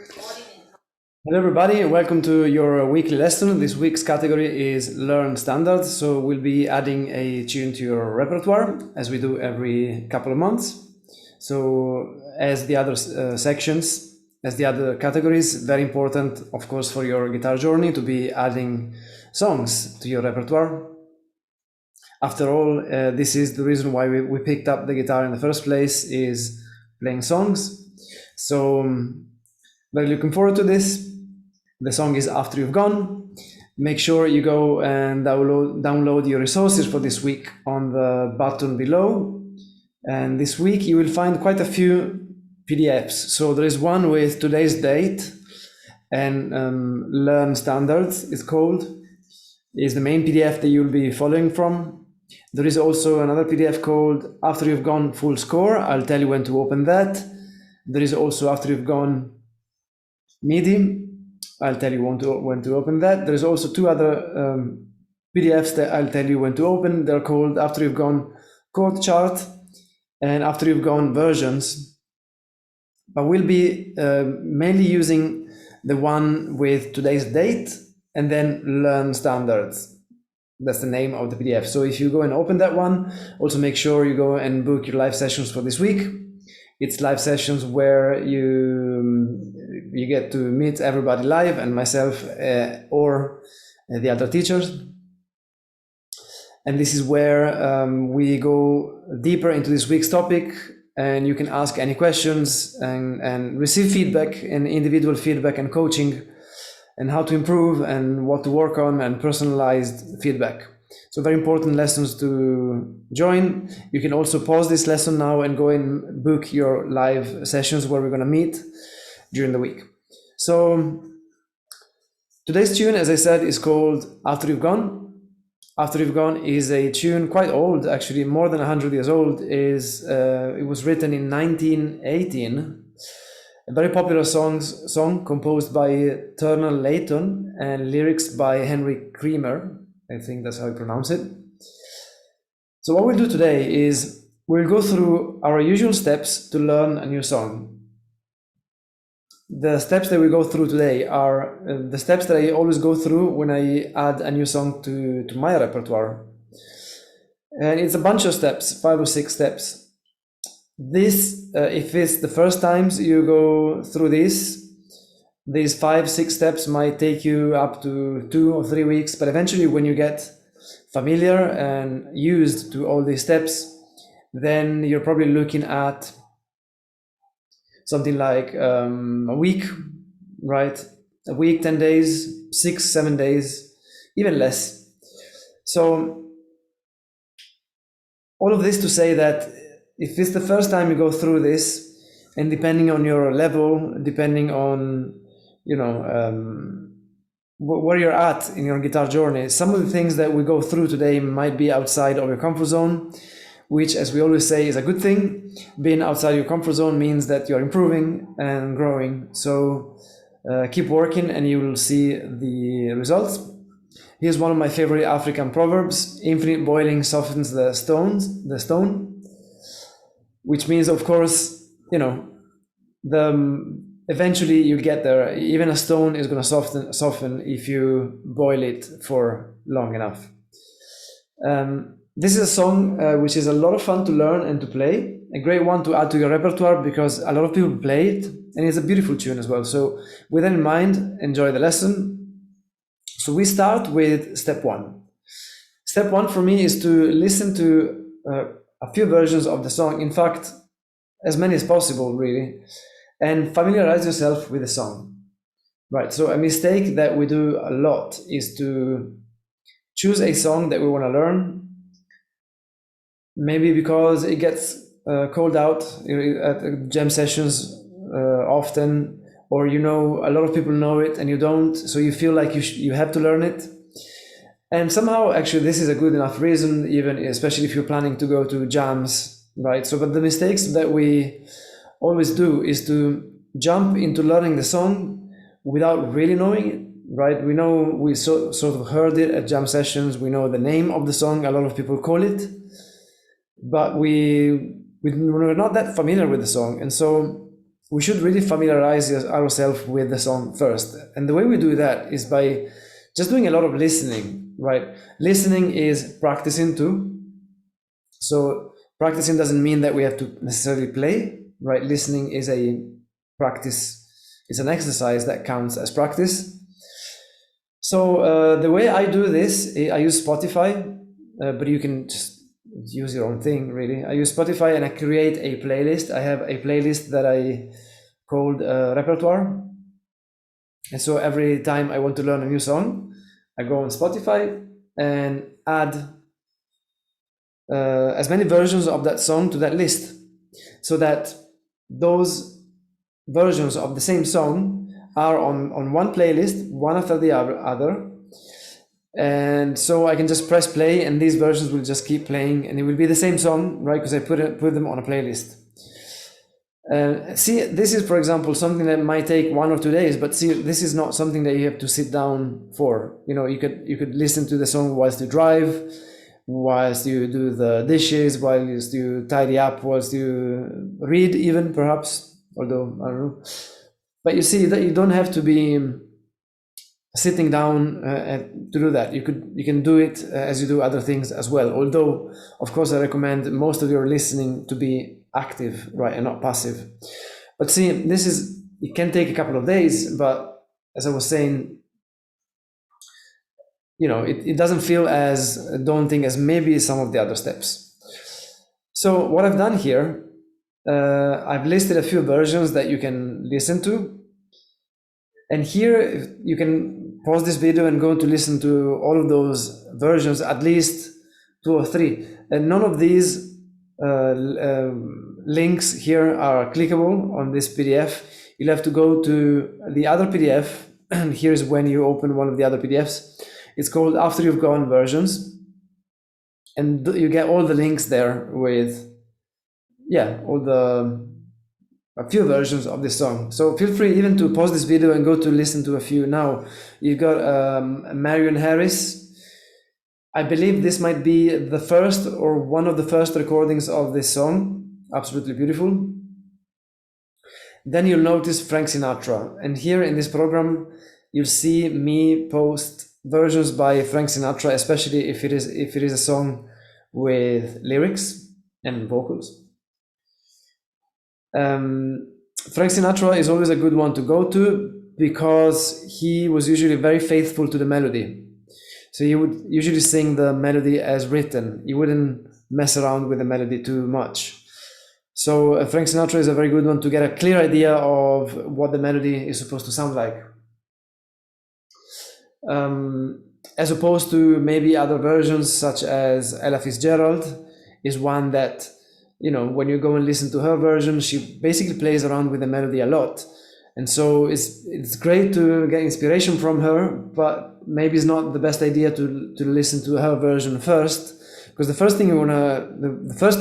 Hello everybody, and welcome to your weekly lesson. This week's category is Learn Standards, so we'll be adding a tune to your repertoire as we do every couple of months. So as the other sections, as the other categories, very important of course for your guitar journey to be adding songs to your repertoire. After all, this is the reason why we picked up the guitar in the first place, is playing songs. So very looking forward to this. The song is After You've Gone. Make sure you go and download your resources for this week on the button below. And this week you will find quite a few PDFs. So there is one with today's date and Learn Standards, it's called. Is the main PDF that you'll be following from. There is also another PDF called After You've Gone Full Score. I'll tell you when to open that. There is also After You've Gone MIDI. I'll tell you when to open that. There's also two other PDFs that I'll tell you when to open. They're called After You've Gone Chord Chart and After You've Gone Versions. But we'll be mainly using the one with today's date and then Learn Standards. That's the name of the PDF. So if you go and open that one, also make sure you go and book your live sessions for this week. It's live sessions where you get to meet everybody live and myself or the other teachers. And this is where we go deeper into this week's topic, and you can ask any questions and receive feedback and individual feedback and coaching and how to improve and what to work on and personalized feedback. So very important lessons to join. You can also pause this lesson now and go and book your live sessions where we're going to meet during the week. So today's tune, as I said, is called After You've Gone. After You've Gone is a tune quite old, actually more than 100 years old. It was written in 1918. A very popular song composed by Turner Layton and lyrics by Henry Creamer. I think that's how you pronounce it. So what we'll do today is we'll go through our usual steps to learn a new song. The steps that we go through today are the steps that I always go through when I add a new song to my repertoire. And it's a bunch of steps, 5 or 6 steps. This, if it's the first times you go through these 5, 6 steps might take you up to 2 or 3 weeks, but eventually when you get familiar and used to all these steps, then you're probably looking at something like a week, right? A week, 10 days, 6, 7 days, even less. So all of this to say that if it's the first time you go through this, and depending on your level, depending on where you're at in your guitar journey, some of the things that we go through today might be outside of your comfort zone, which, as we always say, is a good thing. Being outside your comfort zone means that you're improving and growing. So keep working and you will see the results. Here's one of my favorite African proverbs: infinite boiling softens the stone, which means, of course, eventually you get there. Even a stone is going to soften if you boil it for long enough. This is a song which is a lot of fun to learn and to play. A great one to add to your repertoire because a lot of people play it, and it's a beautiful tune as well. So with that in mind, enjoy the lesson. So we start with step 1. Step 1 for me is to listen to a few versions of the song. In fact, as many as possible, really. And familiarize yourself with the song. Right, so a mistake that we do a lot is to choose a song that we want to learn, maybe because it gets called out at jam sessions often, or a lot of people know it and you don't, so you feel like you have to learn it. And somehow, actually, this is a good enough reason, even especially if you're planning to go to jams, right? So, but the mistakes that we always do is to jump into learning the song without really knowing it, right? We know we sort of heard it at jam sessions. We know the name of the song. A lot of people call it, but we're not that familiar with the song. And so we should really familiarize ourselves with the song first. And the way we do that is by just doing a lot of listening, right? Listening is practicing too. So practicing doesn't mean that we have to necessarily play, right? Listening is a practice, it's an exercise that counts as practice. So the way I do this, I use Spotify, but you can just use your own thing, really. I use Spotify and I create a playlist. I have a playlist that I called Repertoire. And so every time I want to learn a new song, I go on Spotify and add as many versions of that song to that list, so that those versions of the same song are on one playlist, one after the other. And so I can just press play and these versions will just keep playing and it will be the same song, right? Because I put them on a playlist. See, this is, for example, something that might take 1 or 2 days, but see, this is not something that you have to sit down for. You know, you could listen to the song whilst you drive, whilst you do the dishes, whilst you tidy up, whilst you read even, perhaps, although, I don't know. But you see that you don't have to be sitting down to do that. You can do it as you do other things as well. Although, of course, I recommend most of your listening to be active, right, and not passive. But see, it can take a couple of days, but as I was saying, you know, it doesn't feel as daunting as maybe some of the other steps. So what I've done here, I've listed a few versions that you can listen to. And here you can pause this video and go to listen to all of those versions, at least 2 or 3. And none of these links here are clickable on this PDF. You'll have to go to the other PDF, and here's when you open one of the other PDFs. It's called After You've Gone Versions, and you get all the links there with, yeah, a few versions of this song. So feel free even to pause this video and go to listen to a few now. You've got Marion Harris. I believe this might be the first or one of the first recordings of this song. Absolutely beautiful. Then you'll notice Frank Sinatra. And here in this program, you'll see me post versions by Frank Sinatra, especially if it is a song with lyrics and vocals. Frank Sinatra is always a good one to go to because he was usually very faithful to the melody. So he would usually sing the melody as written. He wouldn't mess around with the melody too much. So Frank Sinatra is a very good one to get a clear idea of what the melody is supposed to sound like. As opposed to maybe other versions such as Ella Fitzgerald is one that, you know, when you go and listen to her version, she basically plays around with the melody a lot. And so it's great to get inspiration from her, but maybe it's not the best idea to listen to her version first, because the first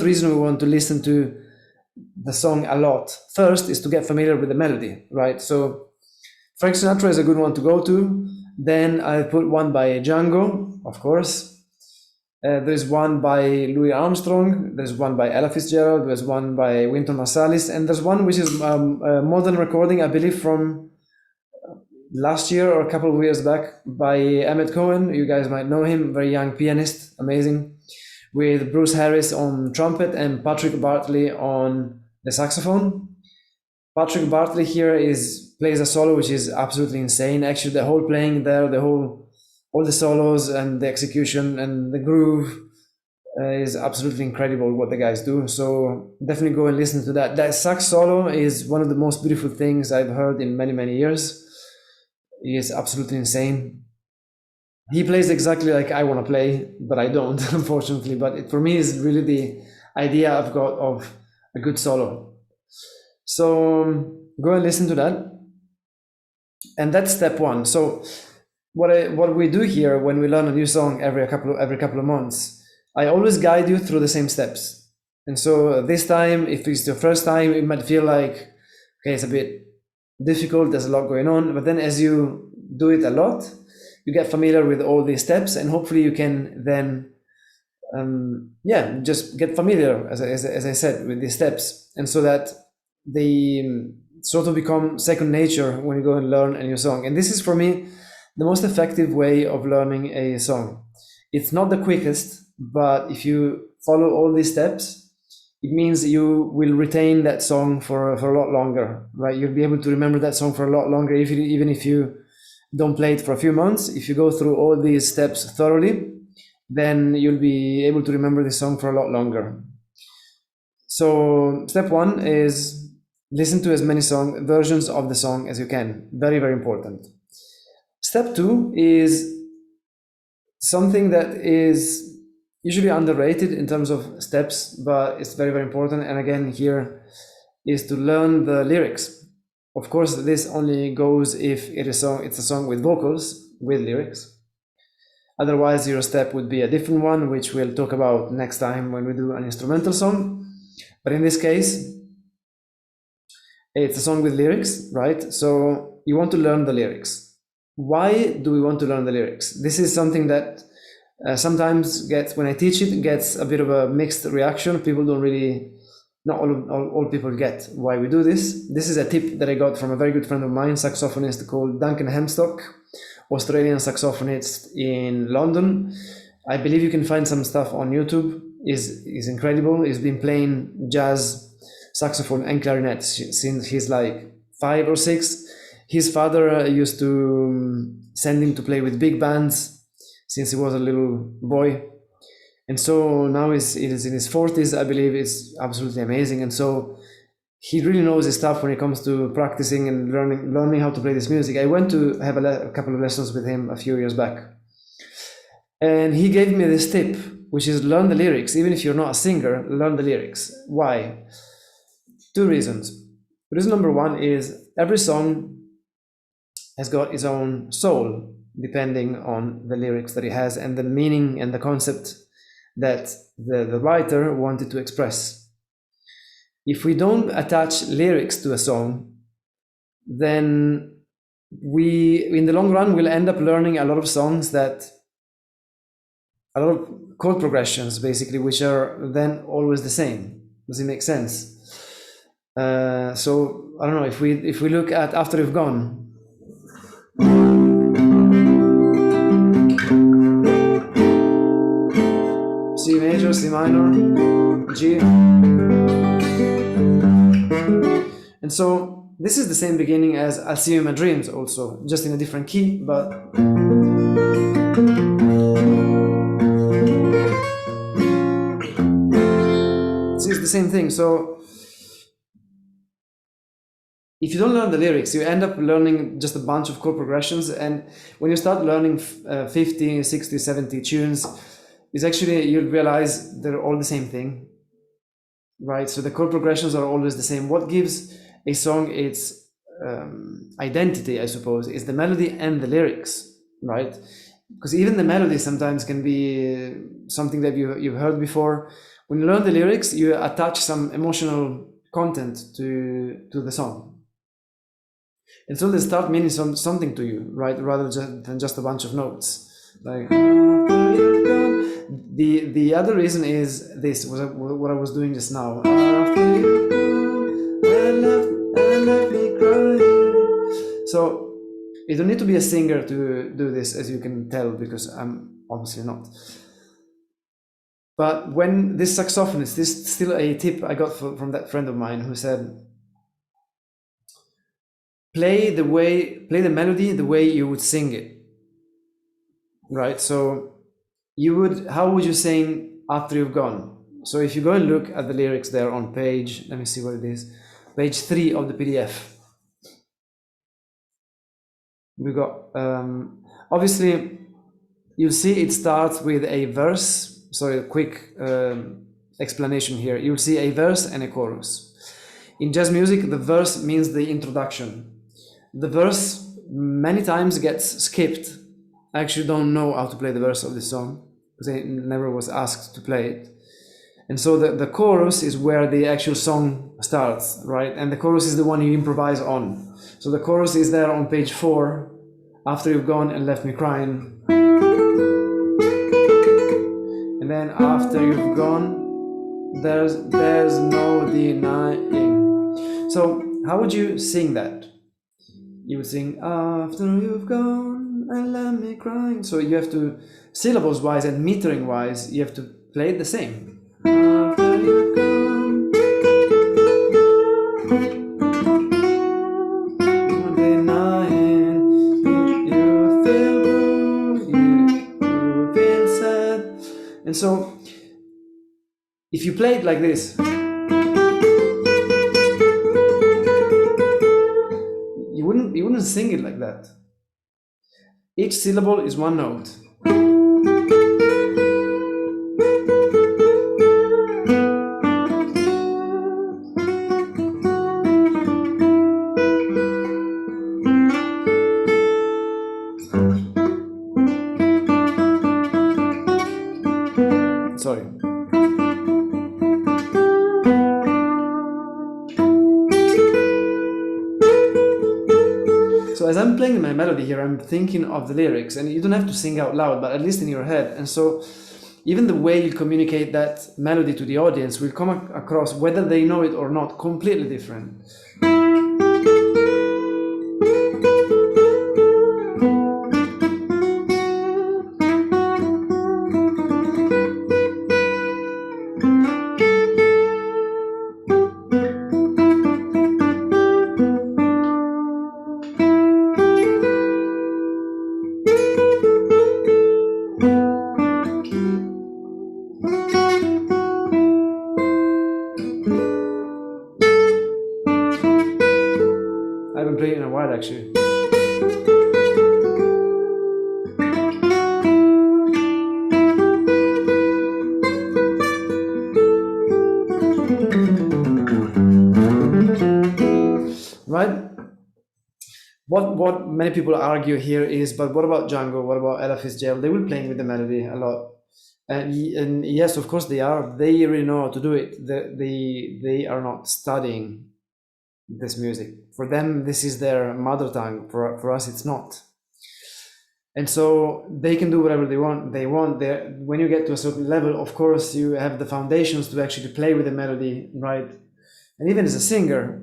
reason we want to listen to the song a lot first is to get familiar with the melody, right? So Frank Sinatra is a good one to go to. Then I put one by Django, of course. There's one by Louis Armstrong, there's one by Ella Fitzgerald, there's one by Wynton Marsalis, and there's one which is a modern recording, I believe, from last year or a couple of years back by Emmett Cohen. You guys might know him, very young pianist, amazing, with Bruce Harris on trumpet and Patrick Bartley on the saxophone. Patrick Bartley here plays a solo which is absolutely insane. Actually, the whole playing there, all the solos and the execution and the groove is absolutely incredible what the guys do. So definitely go and listen to that. That sax solo is one of the most beautiful things I've heard in many, many years. He is absolutely insane. He plays exactly like I want to play, but I don't, unfortunately. But for me, it's really the idea I've got of a good solo. So go and listen to that. And that's step 1. So what we do here when we learn a new song every couple of months, I always guide you through the same steps. And so this time, if it's your first time, it might feel like, okay, it's a bit difficult, there's a lot going on, but then as you do it a lot, you get familiar with all these steps, and hopefully you can then just get familiar, as I said, with these steps, and so that sort of become second nature when you go and learn a new song. And this is for me the most effective way of learning a song. It's not the quickest, but if you follow all these steps, it means you will retain that song for a lot longer, right? You'll be able to remember that song for a lot longer, even if you don't play it for a few months. If you go through all these steps thoroughly, then you'll be able to remember the song for a lot longer. So step one is listen to as many versions of the song as you can. Very, very important. Step two is something that is usually underrated in terms of steps, but it's very, very important. And again, here is to learn the lyrics. Of course, this only goes if it's a song with vocals, with lyrics. Otherwise, your step would be a different one, which we'll talk about next time when we do an instrumental song. But in this case, it's a song with lyrics, right? So you want to learn the lyrics. Why do we want to learn the lyrics? This is something that sometimes when I teach it, gets a bit of a mixed reaction. People don't really, not all people get why we do this. This is a tip that I got from a very good friend of mine, saxophonist called Duncan Hemstock, Australian saxophonist in London. I believe you can find some stuff on YouTube. Is incredible. He's been playing jazz, saxophone and clarinet since he's like 5 or 6. His father used to send him to play with big bands since he was a little boy. And so now he's in his 40s, I believe. It's absolutely amazing. And so he really knows his stuff when it comes to practicing and learning how to play this music. I went to have a couple of lessons with him a few years back. And he gave me this tip, which is learn the lyrics. Even if you're not a singer, learn the lyrics. Why? 2 reasons. Reason number 1 is every song has got its own soul, depending on the lyrics that it has and the meaning and the concept that the writer wanted to express. If we don't attach lyrics to a song, then in the long run, we'll end up learning a lot of chord progressions, basically, which are then always the same. Does it make sense? So I don't know, if we look at After You've Gone, C major, C minor, G. And so this is the same beginning as I'll See You in My Dreams, also, just in a different key, but it's the same thing. So if you don't learn the lyrics, you end up learning just a bunch of chord progressions. And when you start learning 50, 60, 70 tunes, it's actually, you'll realize they're all the same thing, right? So the chord progressions are always the same. What gives a song its identity, I suppose, is the melody and the lyrics, right? Because even the melody sometimes can be something that you've heard before. When you learn the lyrics, you attach some emotional content to the song. And so they start meaning something to you, right? Rather than just a bunch of notes. Like the other reason is this, was what I was doing just now. After you left me crying. So you don't need to be a singer to do this, as you can tell, because I'm obviously not. But when this saxophonist, this is still a tip I got from that friend of mine who said, play the melody the way you would sing it, right? So how would you sing After You've Gone? So if you go and look at the lyrics there on page, let me see what it is, page 3 of the PDF. We got, obviously, you'll see it starts with a verse. So a quick explanation here. You'll see a verse and a chorus. In jazz music, the verse means the introduction. The verse many times gets skipped. I actually don't know how to play the verse of this song because I never was asked to play it. And so the chorus is where the actual song starts, right? And the chorus is the one you improvise on. So the chorus is there on page 4, After You've Gone and Left Me Crying. And then after you've gone, there's no denying. So how would you sing that? You would sing, after you've gone and left me crying. So you have to, syllables wise and metering wise, you have to play it the same. After you've gone, one day night, you feel blue, you feel sad. And so if you play it like this, you wouldn't sing it like that. Each syllable is one note. Sorry. So as I'm playing my melody here, I'm thinking of the lyrics, and you don't have to sing out loud, but at least in your head. And so even the way you communicate that melody to the audience will come across, whether they know it or not, completely different. I haven't played it in a while, actually. Right? What many people argue here is, but what about Django? What about Ella Fitzgerald? They were playing with the melody a lot. And yes, of course they are. They really know how to do it. They are not studying this music. For them, this is their mother tongue. For us, it's not. And so they can do whatever they want. When you get to a certain level, of course, you have the foundations to actually play with the melody, right? And even as a singer,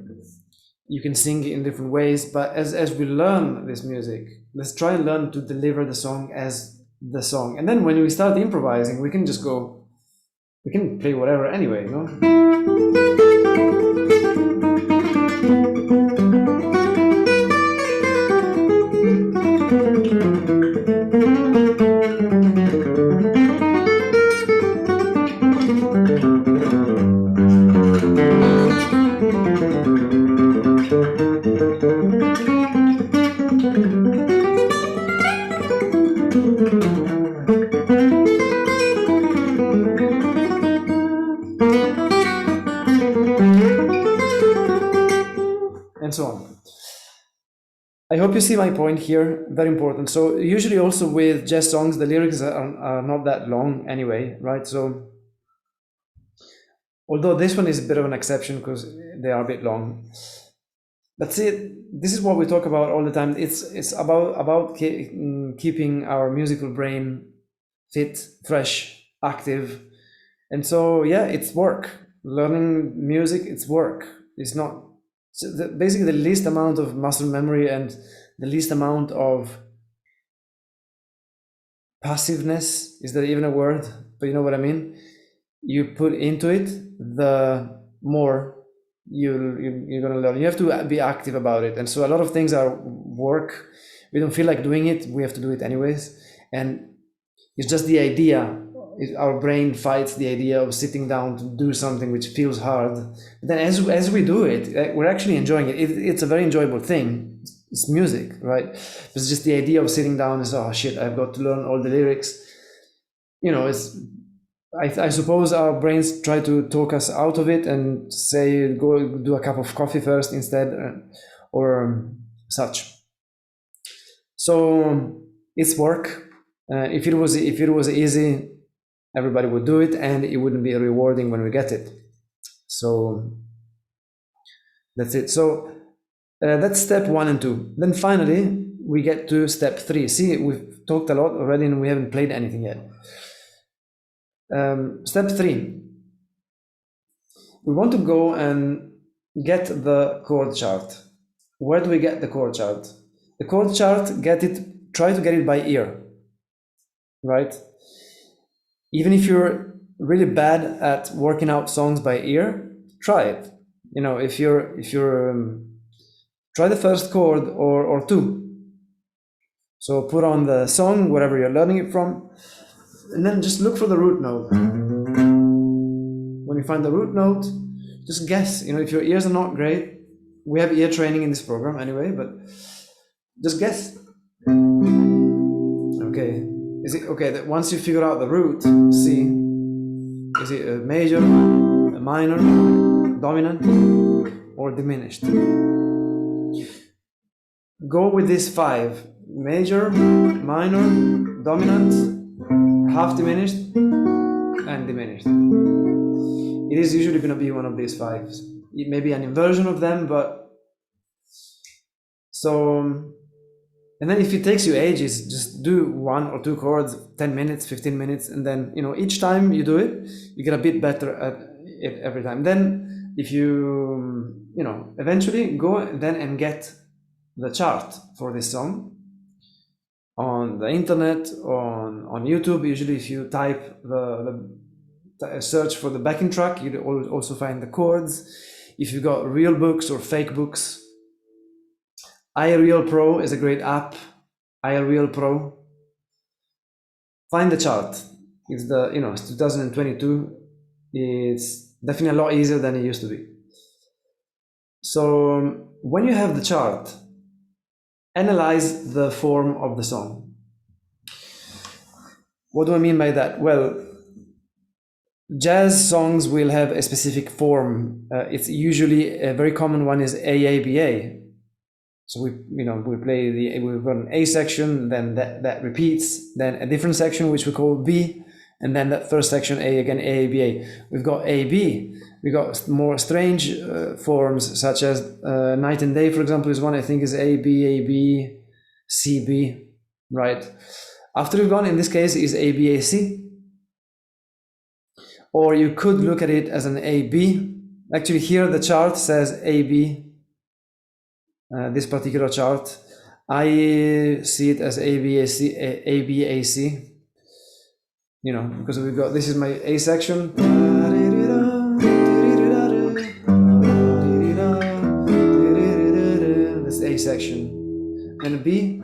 you can sing in different ways. But as we learn this music, let's try and learn to deliver the song as the song. And then when we start improvising, we can just go, we can play whatever anyway, you know? And so on. I hope you see my point here, very important. So usually also with jazz songs, the lyrics are not that long anyway, right? So although this one is a bit of an exception because they are a bit long. But see, this is what we talk about all the time. It's about keeping our musical brain fit, fresh, active. And so, yeah, it's work. Learning music, it's work. It's not, basically the least amount of muscle memory and the least amount of passiveness, is that even a word? But you know what I mean? You put into it, the more you're going to learn. You have to be active about it. And so a lot of things are work. We don't feel like doing it. We have to do it anyways. And it's just the idea. Our brain fights the idea of sitting down to do something which feels hard. But then as we do it, we're actually enjoying it. It's a very enjoyable thing. It's music, right? It's just the idea of sitting down is, oh shit, I've got to learn all the lyrics. You know, I suppose our brains try to talk us out of it and say, go do a cup of coffee first instead, or such. So it's work. If it was easy, everybody would do it, and it wouldn't be rewarding when we get it. So that's it. So that's step 1 and 2. Then finally, we get to step 3. See, we've talked a lot already, and we haven't played anything yet. Step 3. We want to go and get the chord chart. Where do we get the chord chart? The chord chart, try to get it by ear, right? Even if you're really bad at working out songs by ear, try it. You know, if you're try the first chord or two. So put on the song, wherever you're learning it from, and then just look for the root note. When you find the root note, just guess. You know, if your ears are not great, we have ear training in this program anyway, but just guess. Okay, is it okay that once you figure out the root, C, is it a major, a minor, dominant, or diminished? Go with these 5: major, minor, dominant, half diminished, and diminished. It is usually going to be one of these 5. It may be an inversion of them, but so. And then if it takes you ages, just do 1 or 2 chords, 10 minutes, 15 minutes, and then, you know, each time you do it, you get a bit better at it every time. Then if you, you know, eventually go then and get the chart for this song on the internet, on YouTube. Usually if you type search for the backing track, you also find the chords. If you got real books or fake books, iReal Pro is a great app. iReal Pro. Find the chart. It's it's 2022. It's definitely a lot easier than it used to be. So when you have the chart, analyze the form of the song. What do I mean by that? Well, jazz songs will have a specific form. It's usually a very common one is AABA. So we we've got an A section, then that repeats, then a different section which we call B, and then that first section A again, AABA. We've got AB. We got more strange forms such as Night and Day, for example, is one. I think is ABAB, CB, right? After we've gone, in this case, is ABAC. Or you could look at it as an AB. Actually, here the chart says AB. This particular chart, I see it as ABAC, you know, because we've got, this is my A section, this A section, and B,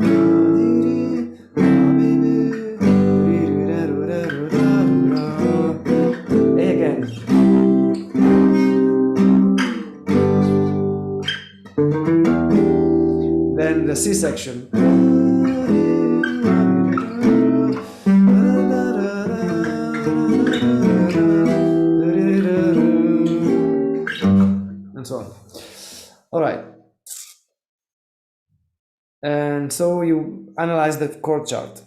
A again. Then the C section. And so on. All right. And so you analyze the chord chart.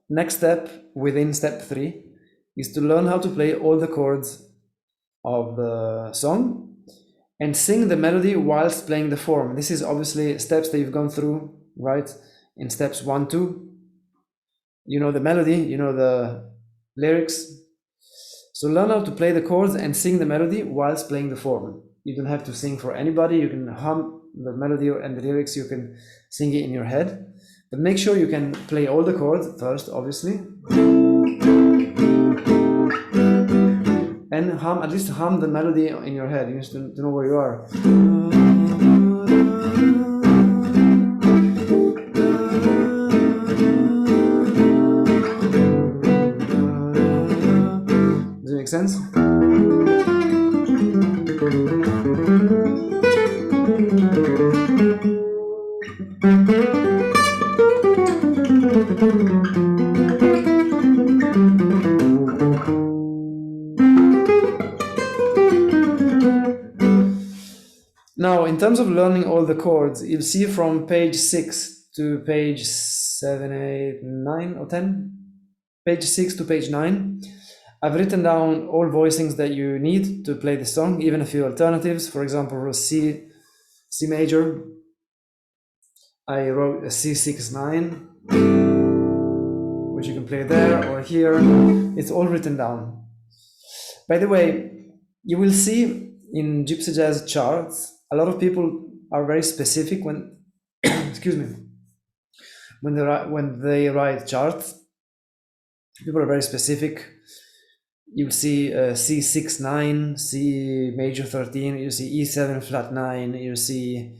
Next step within step 3 is to learn how to play all the chords of the song and sing the melody whilst playing the form. This is obviously steps that you've gone through, right? In steps 1, 2, you know the melody, you know the lyrics. So learn how to play the chords and sing the melody whilst playing the form. You don't have to sing for anybody. You can hum the melody and the lyrics. You can sing it in your head. But make sure you can play all the chords first, obviously. And at least hum the melody in your head. You need to know where you are. Does it make sense? Now, in terms of learning all the chords, you'll see from page 6 to page 7, 8, 9 or 10, page 6 to page 9, I've written down all voicings that you need to play the song, even a few alternatives. For example, C major, I wrote a C6-9, which you can play there or here. It's all written down. By the way, you will see in gypsy jazz charts, a lot of people are very specific when, excuse me, when they write charts. People are very specific. You'll see C6-9, C major 13. You see E7 flat 9. You see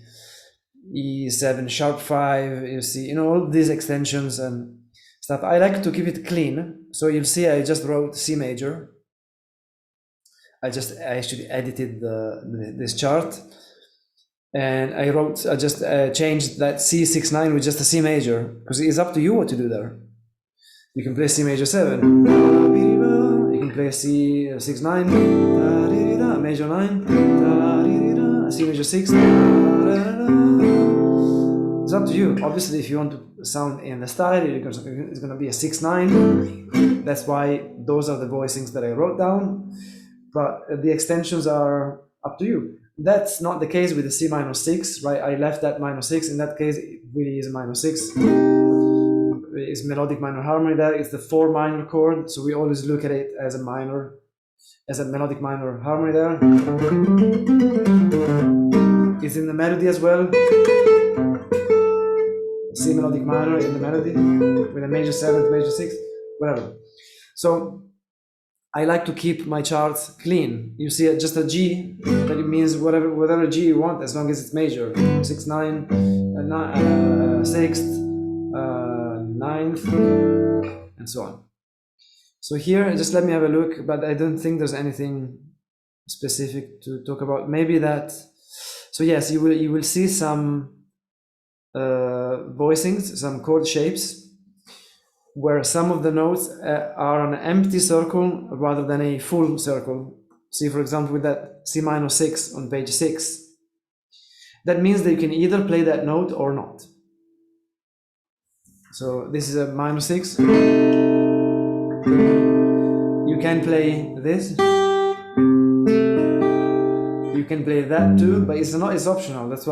E7 sharp 5. You see, all these extensions and stuff. I like to keep it clean. So you'll see I just wrote C major. I actually edited this chart, and I just changed that C6-9 with just a C major, because it's up to you what to do there. You can play C major 7, you can play C6-9, major 9, C major 6. It's up to you. Obviously, if you want to sound in the style, it's going to be a 6-9. That's why those are the voicings that I wrote down. But the extensions are up to you. That's not the case with the C minor 6, right? I left that minor 6. In that case, it really is a minor 6. It's melodic minor harmony there. It's the 4 minor chord, so we always look at it as a melodic minor harmony there. It's in the melody as well. C melodic minor in the melody with a major 7th, major 6th, whatever. So I like to keep my charts clean. You see just a G, but it means whatever G you want, as long as it's major. 6-9, 6th, 9th, and so on. So here, just let me have a look, but I don't think there's anything specific to talk about. Maybe that. So yes, you will see some voicings, some chord shapes, where some of the notes are an empty circle rather than a full circle. See, for example, with that C minor 6 on page 6. That means that you can either play that note or not. So this is a minor 6. You can play this. You can play that too, but it's optional. That's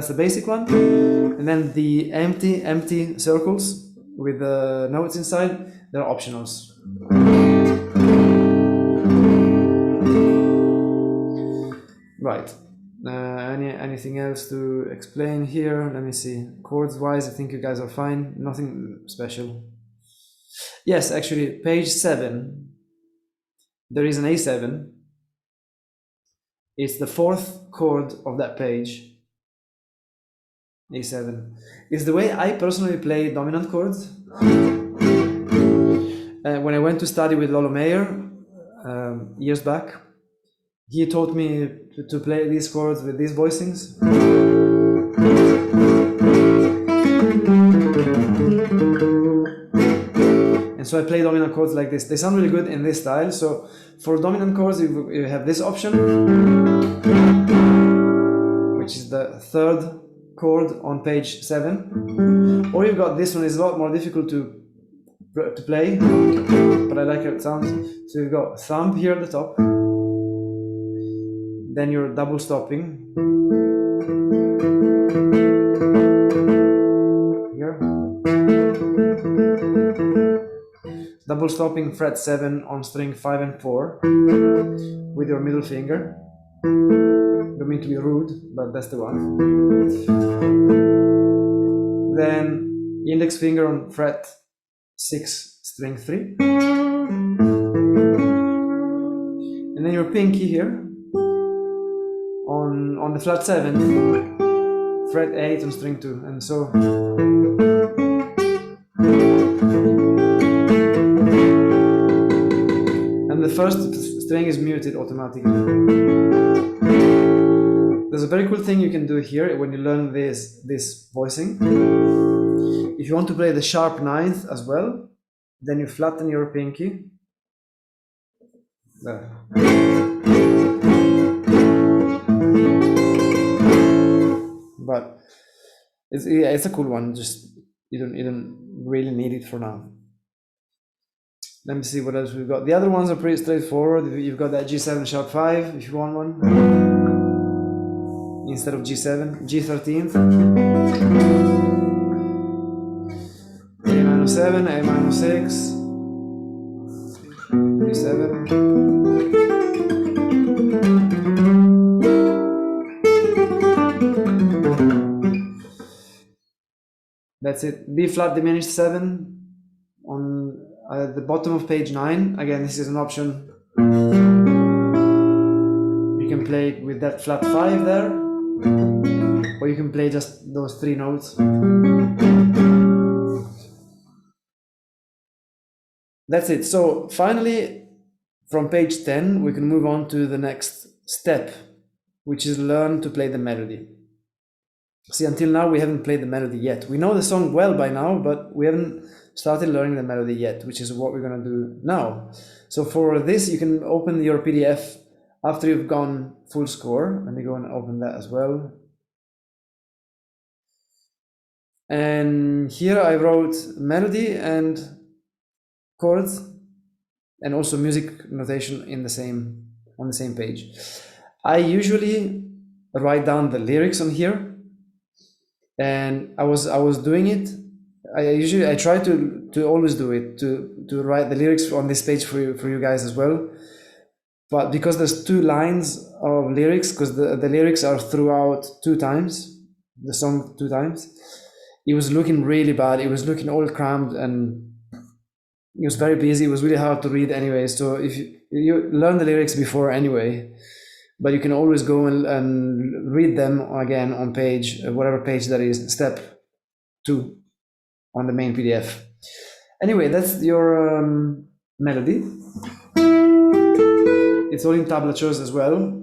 the basic one. And then the empty circles with the notes inside, they're optionals. Right. Anything else to explain here? Let me see. Chords wise, I think you guys are fine. Nothing special. Yes, actually, page 7. There is an A7. It's the 4th chord of that page. A7 is the way I personally play dominant chords. When I went to study with Lolo Mayer years back, he taught me to play these chords with these voicings. And so I play dominant chords like this. They sound really good in this style. So for dominant chords, you have this option, which is the 3rd chord on page 7, or you've got this one. Is a lot more difficult to play, but I like how it sounds. So you've got thumb here at the top, then you're double stopping here, double stopping fret 7 on string 5 and 4 with your middle finger. Don't mean to be rude, but that's the one. Then index finger on fret 6, string 3. And then your pinky here on the flat 7, fret 8 on string 2, and so. And the first string is muted automatically. There's a very cool thing you can do here when you learn this voicing. If you want to play the sharp 9th as well, then you flatten your pinky. There. But it's a cool one. Just you don't really need it for now. Let me see what else we've got. The other ones are pretty straightforward. You've got that G7 sharp 5 if you want one. Instead of G7, G13th, A-7, A-6, G7, That's it. B flat diminished 7 on at the bottom of page 9. Again, this is an option. You can play it with that flat 5 there, or you can play just those 3 notes. That's it. So finally, from page 10, we can move on to the next step, which is learn to play the melody. See, until now, we haven't played the melody yet. We know the song well by now, but we haven't started learning the melody yet, which is what we're going to do now. So for this, you can open your PDF after you've gone full score. Let me go and open that as well. And here I wrote melody and chords and also music notation in the same on the same page. I usually write down the lyrics on here, and I was doing it. I try to always do it, to write the lyrics on this page for you guys as well. But because there's 2 lines of lyrics, because the lyrics are throughout 2 times, the song 2 times, it was looking really bad. It was looking all crammed, and it was very busy. It was really hard to read anyway. So if you learn the lyrics before anyway, but you can always go and read them again on page, whatever page that is, step 2 on the main PDF. Anyway, that's your melody. It's all in tablatures as well.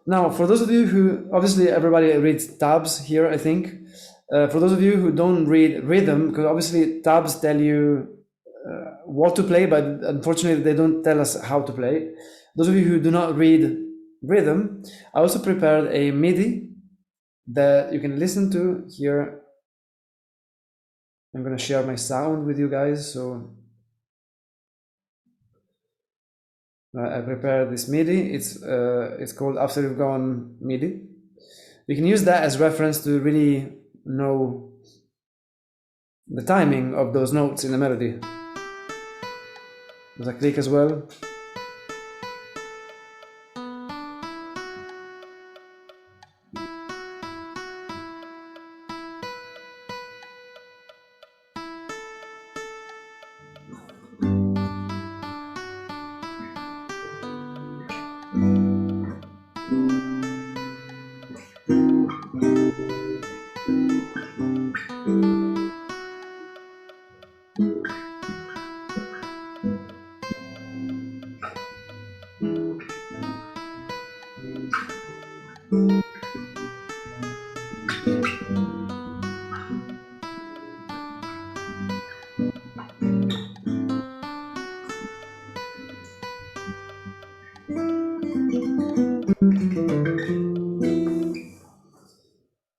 Now, for those of you who, obviously everybody reads tabs here, I think. For those of you who don't read rhythm, because obviously tabs tell you what to play, but unfortunately they don't tell us how to play. Those of you who do not read rhythm, I also prepared a MIDI that you can listen to here. I'm going to share my sound with you guys. So I prepared this MIDI. It's called After You've Gone MIDI. You can use that as reference to really know the timing of those notes in the melody. There's a click as well.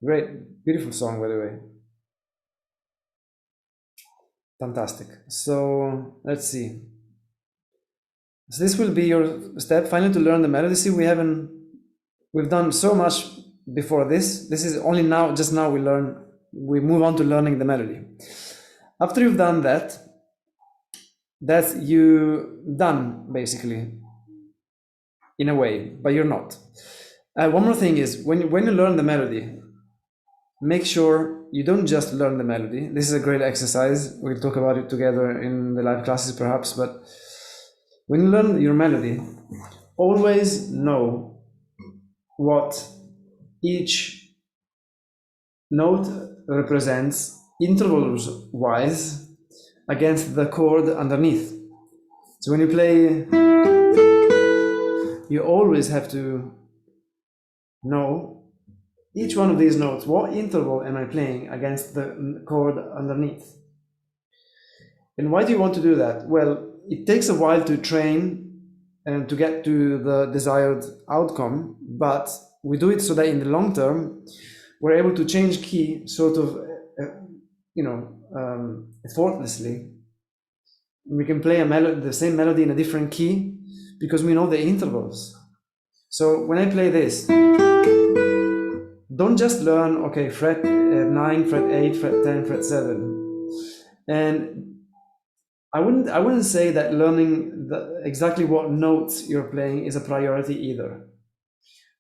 Great, beautiful song, by the way. Fantastic. So let's see. So this will be your step finally to learn the melody. See, we've done so much before this. This is only now, just now we move on to learning the melody. After you've done that, that's you done basically, in a way, but you're not. One more thing is when you learn the melody, make sure you don't just learn the melody. This is a great exercise. We'll talk about it together in the live classes perhaps, but when you learn your melody, always know what each note represents intervals wise against the chord underneath. So when you play, you always have to know each one of these notes, what interval am I playing against the chord underneath? And why do you want to do that? Well, it takes a while to train and to get to the desired outcome, but we do it so that in the long term, we're able to change key sort of, effortlessly. We can play the same melody in a different key because we know the intervals. So when I play this, don't just learn, okay, fret 9, fret 8, fret 10, fret 7. And I wouldn't say that learning exactly what notes you're playing is a priority either.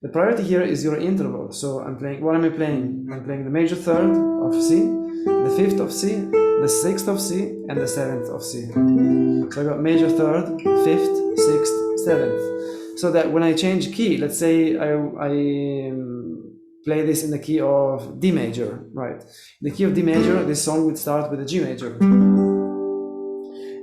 The priority here is your interval. So what am I playing? I'm playing the major third of C, the fifth of C, the sixth of C, and the seventh of C. So I got major third, fifth, sixth, seventh. So that when I change key, let's say I play this in the key of D major, right? In the key of D major, this song would start with a G major.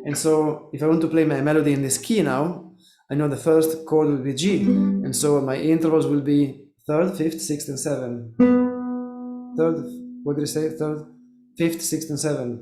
And so if I want to play my melody in this key now, I know the first chord will be G, and so my intervals will be third, fifth, sixth, and seven. Third, what did I say? Third, fifth, sixth, and seven.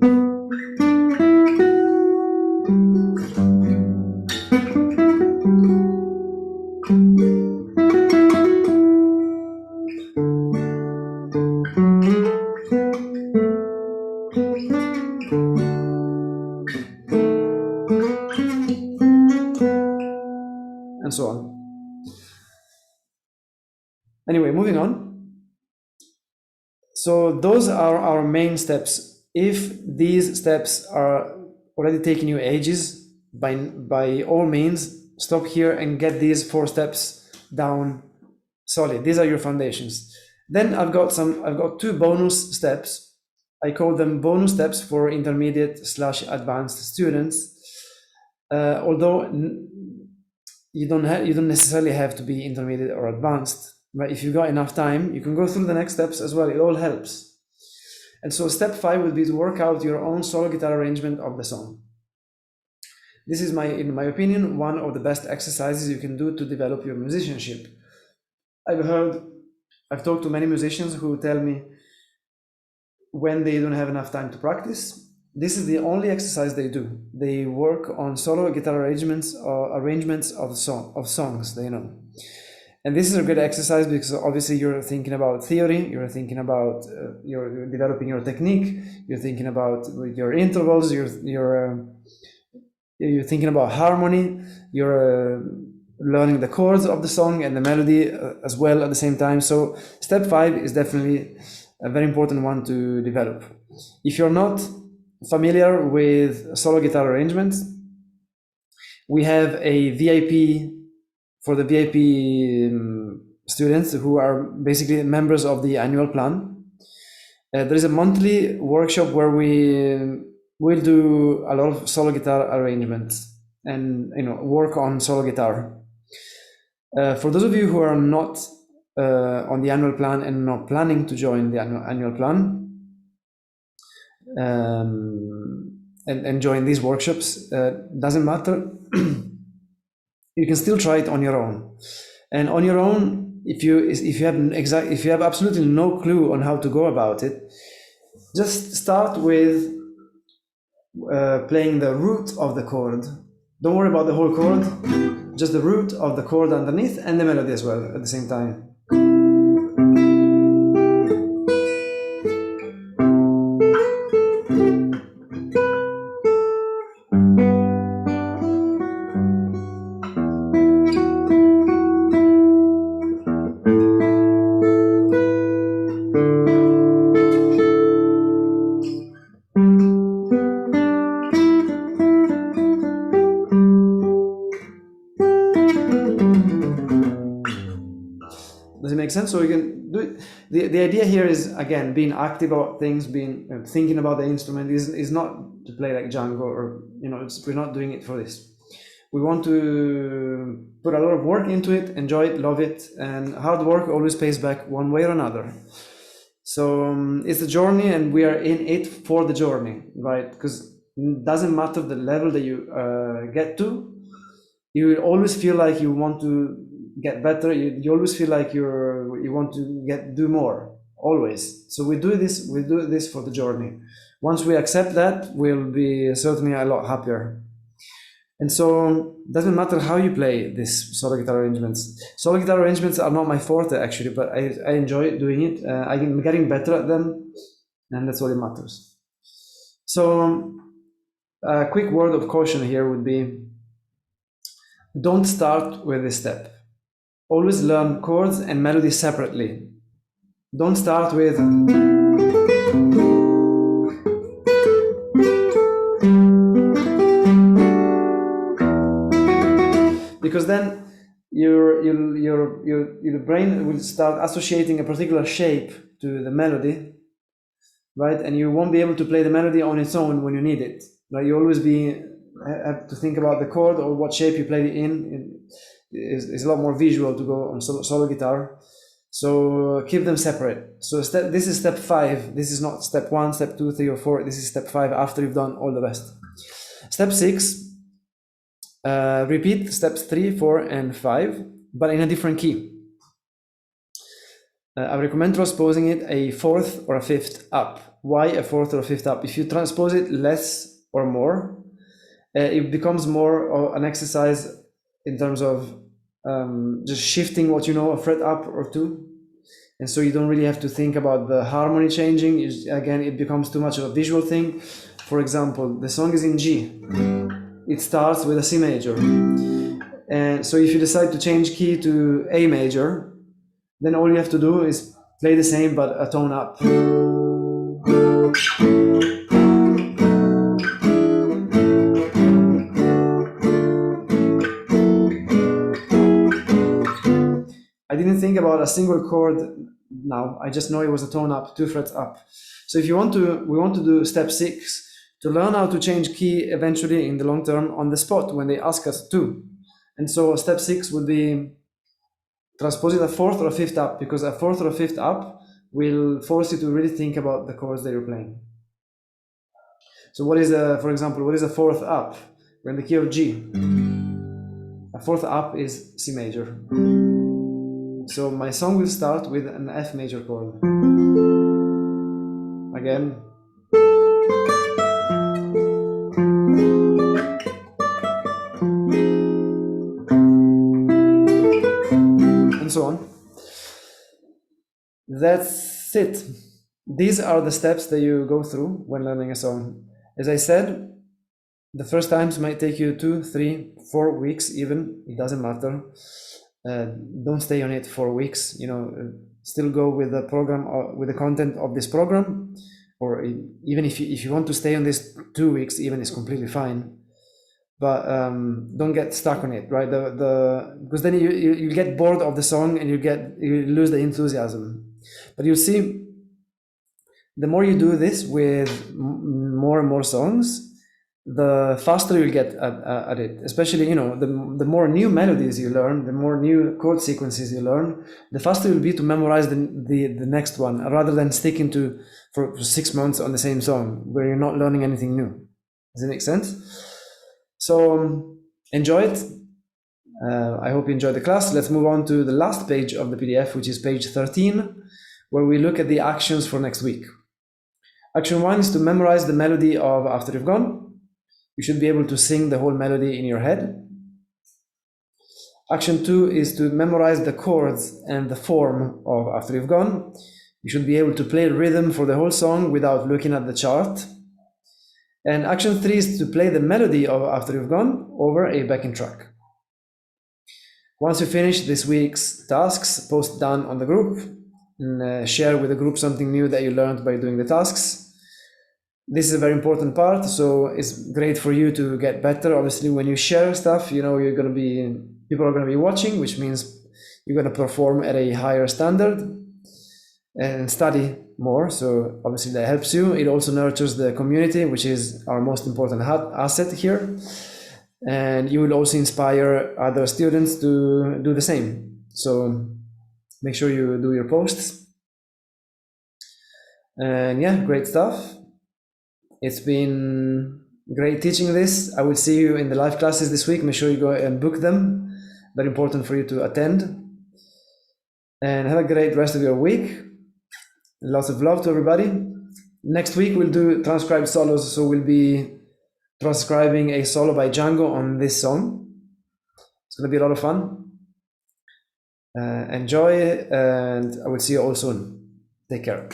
And so on. Anyway, moving on. So those are our main steps. If these steps are already taking you ages, by all means, stop here and get these 4 steps down solid. These are your foundations. Then I've got 2 bonus steps. I call them bonus steps for intermediate/advanced students. Although you don't necessarily have to be intermediate or advanced, but if you've got enough time, you can go through the next steps as well. It all helps. And so step 5 will be to work out your own solo guitar arrangement of the song. This is, in my opinion, one of the best exercises you can do to develop your musicianship. I've talked to many musicians who tell me when they don't have enough time to practice, this is the only exercise they do. They work on solo guitar arrangements or arrangements of songs they know. And this is a good exercise because obviously you're thinking about theory, you're thinking about you're developing your technique, you're thinking about your intervals, you're thinking about harmony, you're learning the chords of the song and the melody as well at the same time. So step 5 is definitely a very important one to develop. If you're not familiar with solo guitar arrangements, we have a VIP for the VIP students who are basically members of the annual plan. There is a monthly workshop where we will do a lot of solo guitar arrangements and work on solo guitar. For those of you who are not on the annual plan and not planning to join the annual plan and join these workshops, doesn't matter. You can still try it on your own. And on your own, if you have absolutely no clue on how to go about it, just start with playing the root of the chord. Don't worry about the whole chord, just the root of the chord underneath and the melody as well at the same time. Does it make sense? So you can do it. The idea here is, again, being active about things, thinking about the instrument is not to play like Django or we're not doing it for this. We want to put a lot of work into it, enjoy it, love it, and hard work always pays back one way or another. So it's a journey, and we are in it for the journey, right? Because it doesn't matter the level that you get to, you will always feel like you want to get better, you always feel like you want to do more, always. So we do this for the journey. Once we accept that, we'll be certainly a lot happier. And so it doesn't matter how you play these solo guitar arrangements. Solo guitar arrangements are not my forte actually, but I enjoy doing it. I'm getting better at them, and that's all that matters. So a quick word of caution here would be, don't start with this step. Always learn chords and melody separately. Don't start with because then your brain will start associating a particular shape to the melody, right? And you won't be able to play the melody on its own when you need it. Right? You always have to think about the chord or what shape you play it in. It's a lot more visual to go on solo guitar. So keep them separate. So this is step 5. This is not step 1, step 2, 3, or 4. This is step 5 after you've done all the rest. Step 6. Repeat steps 3, 4, and 5, but in a different key. I recommend transposing it a 4th or a 5th up. Why a 4th or a 5th up? If you transpose it less or more, it becomes more an exercise in terms of just shifting what you know, a fret up or 2. And so you don't really have to think about the harmony changing. Again, it becomes too much of a visual thing. For example, the song is in G. It starts with a C major. And so if you decide to change key to A major, then all you have to do is play the same but a tone up. I didn't think about a single chord now. I just know it was a tone up, 2 frets up. So if we want to do step 6, to learn how to change key eventually in the long term on the spot when they ask us to. And so step 6 would be transpose it a 4th or a 5th up, because a 4th or a 5th up will force you to really think about the chords that you're playing. So for example, what is a 4th up? We're in the key of G. A 4th up is C major. So my song will start with an F major chord. Again. And so on. That's it. These are the steps that you go through when learning a song. As I said, the first times might take you 2, 3, 4 weeks even. It doesn't matter. Don't stay on it for weeks. Still go with the program or with the content of this program. Or even if you want to stay on this 2 weeks, even is completely fine. But don't get stuck on it, right? Because then you get bored of the song and you lose the enthusiasm. But you'll see, the more you do this with more and more songs, the faster you'll get at it. Especially, the more new melodies you learn, the more new chord sequences you learn, the faster you'll be to memorize the next one, rather than sticking for 6 months on the same song where you're not learning anything new. Does it make sense? So enjoy it. I hope you enjoyed the class. Let's move on to the last page of the PDF, which is page 13, where we look at the actions for next week. Action 1 is to memorize the melody of After You've Gone. You should be able to sing the whole melody in your head. Action 2 is to memorize the chords and the form of After You've Gone. You should be able to play rhythm for the whole song without looking at the chart. And action 3 is to play the melody of After You've Gone over a backing track. Once you finish this week's tasks, post done on the group and share with the group something new that you learned by doing the tasks. This is a very important part, so it's great for you to get better. Obviously, when you share stuff, people are going to be watching, which means you're going to perform at a higher standard and study more. So obviously that helps you. It also nurtures the community, which is our most important asset here. And you will also inspire other students to do the same. So make sure you do your posts. And yeah, great stuff. It's been great teaching this. I will see you in the live classes this week. Make sure you go and book them. very important for you to attend. And have a great rest of your week. Lots of love to everybody. Next week we'll do transcribed solos, so we'll be transcribing a solo by Django on this song. It's going to be a lot of fun. Enjoy, and I will see you all soon. Take care.